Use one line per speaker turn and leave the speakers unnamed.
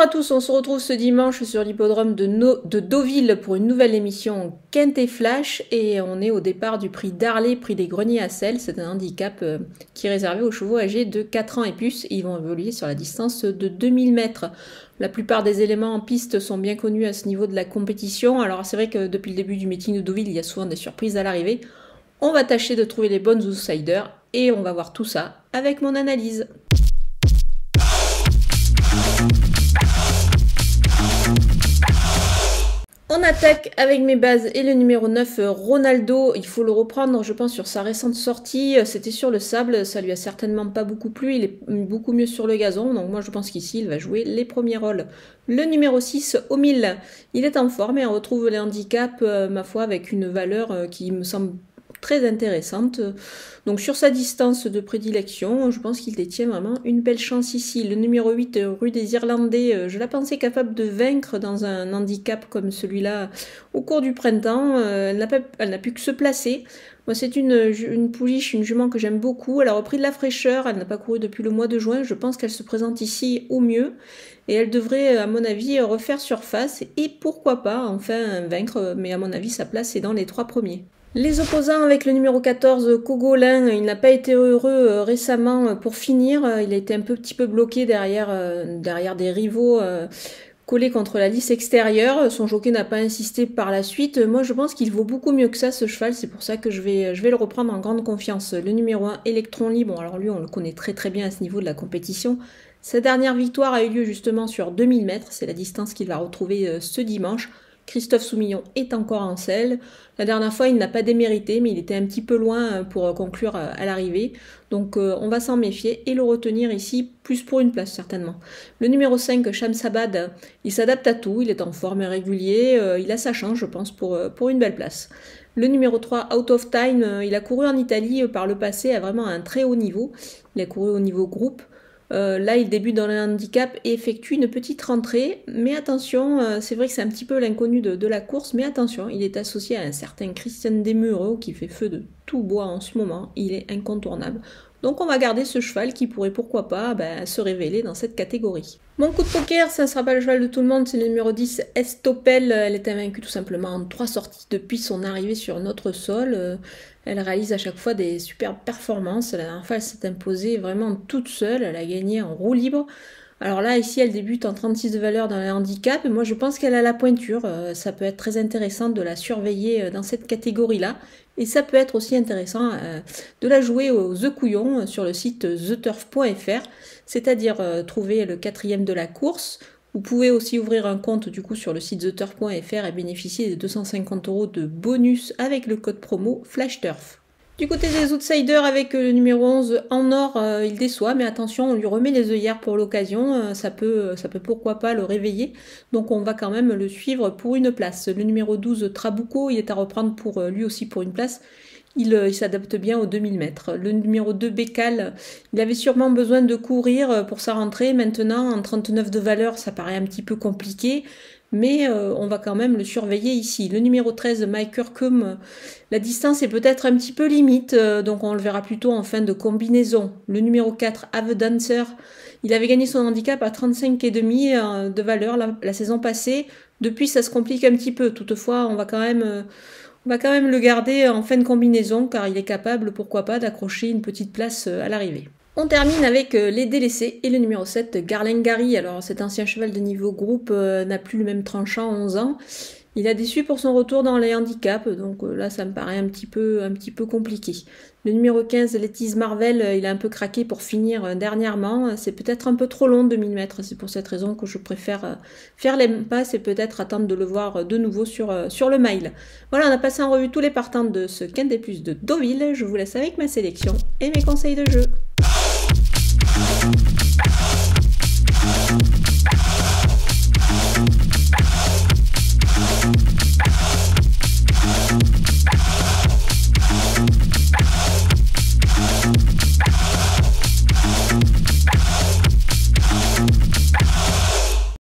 à tous, on se retrouve ce dimanche sur l'hippodrome de Deauville pour une nouvelle émission Quintet Flash et on est au départ du prix d'Arlay, prix des Greniers à Sel. C'est un handicap qui est réservé aux chevaux âgés de 4 ans et plus et ils vont évoluer sur la distance de 2000 mètres. La plupart des éléments en piste sont bien connus à ce niveau de la compétition. Alors c'est vrai que depuis le début du meeting de Deauville, il y a souvent des surprises à l'arrivée. On va tâcher de trouver les bonnes outsiders et on va voir tout ça avec mon analyse. On attaque avec mes bases et le numéro 9, Ronaldo. Il faut le reprendre, je pense, sur sa récente sortie. C'était sur le sable, ça lui a certainement pas beaucoup plu. Il est beaucoup mieux sur le gazon, donc moi je pense qu'ici il va jouer les premiers rôles. Le numéro 6, au 1000, il est en forme et on retrouve les handicaps, ma foi, avec une valeur qui me semble très intéressante. Donc sur sa distance de prédilection, je pense qu'il détient vraiment une belle chance ici. Le numéro 8, Rue des Irlandais, je la pensais capable de vaincre dans un handicap comme celui-là au cours du printemps. Elle n'a pu que se placer. Moi, c'est une pouliche, une jument que j'aime beaucoup. Elle a repris de la fraîcheur, elle n'a pas couru depuis le mois de juin. Je pense qu'elle se présente ici au mieux. Et elle devrait, à mon avis, refaire surface. Et pourquoi pas, enfin, vaincre. Mais à mon avis, sa place est dans les 3 premiers. Les opposants avec le numéro 14, Cogolin, il n'a pas été heureux récemment pour finir. Il a été un petit peu bloqué derrière des rivaux collés contre la lisse extérieure. Son jockey n'a pas insisté par la suite. Moi, je pense qu'il vaut beaucoup mieux que ça, ce cheval. C'est pour ça que je vais le reprendre en grande confiance. Le numéro 1, Electron Libre. Alors lui, on le connaît très très bien à ce niveau de la compétition. Sa dernière victoire a eu lieu justement sur 2000 mètres. C'est la distance qu'il va retrouver ce dimanche. Christophe Soumillon est encore en selle. La dernière fois, il n'a pas démérité, mais il était un petit peu loin pour conclure à l'arrivée. Donc on va s'en méfier et le retenir ici, plus pour une place certainement. Le numéro 5, Shamsabad, il s'adapte à tout, il est en forme régulier, il a sa chance, je pense, pour une belle place. Le numéro 3, Out of Time, il a couru en Italie par le passé à vraiment un très haut niveau. Il a couru au niveau groupe. Là, il débute dans le handicap et effectue une petite rentrée. Mais attention, c'est vrai que c'est un petit peu l'inconnu de la course, mais attention, il est associé à un certain Christian Desmureaux qui fait feu de tout bois en ce moment. Il est incontournable. Donc on va garder ce cheval qui pourrait, pourquoi pas, se révéler dans cette catégorie. Mon coup de poker, ça ne sera pas le cheval de tout le monde, c'est le numéro 10, Estopel. Elle est invaincue tout simplement en 3 sorties depuis son arrivée sur notre sol. Elle réalise à chaque fois des superbes performances. La dernière fois, elle s'est imposée vraiment toute seule. Elle a gagné en roue libre. Alors là, ici, elle débute en 36 de valeur dans le handicap. Et moi, je pense qu'elle a la pointure. Ça peut être très intéressant de la surveiller dans cette catégorie-là. Et ça peut être aussi intéressant de la jouer aux œufs couillons sur le site theturf.fr, c'est-à-dire trouver le 4e de la course. Vous pouvez aussi ouvrir un compte du coup sur le site theturf.fr et bénéficier de 250 € de bonus avec le code promo FlashTurf. Du côté des outsiders avec le numéro 11 en or, il déçoit, mais attention, on lui remet les œillères pour l'occasion, ça peut pourquoi pas le réveiller, donc on va quand même le suivre pour une place. Le numéro 12 Trabuco, il est à reprendre pour lui aussi pour une place. Il s'adapte bien aux 2000 mètres. Le numéro 2, Bécal, il avait sûrement besoin de courir pour sa rentrée. Maintenant, en 39 de valeur, ça paraît un petit peu compliqué. Mais on va quand même le surveiller ici. Le numéro 13, Mike Kirkham, la distance est peut-être un petit peu limite, donc on le verra plutôt en fin de combinaison. Le numéro 4, Ave Dancer, il avait gagné son handicap à 35,5 de valeur la saison passée. Depuis, ça se complique un petit peu. Toutefois, on va quand même le garder en fin de combinaison car il est capable, pourquoi pas, d'accrocher une petite place à l'arrivée. On termine avec les délaissés et le numéro 7, Garlengari. Alors cet ancien cheval de niveau groupe n'a plus le même tranchant, 11 ans. Il a déçu pour son retour dans les handicaps, donc là ça me paraît un petit peu compliqué. Le numéro 15, Lettice Marvel, il a un peu craqué pour finir dernièrement. C'est peut-être un peu trop long, 2000 mètres. C'est pour cette raison que je préfère faire l'impasse et peut-être attendre de le voir de nouveau sur le mile. Voilà, on a passé en revue tous les partants de ce Quintet Plus de Deauville. Je vous laisse avec ma sélection et mes conseils de jeu.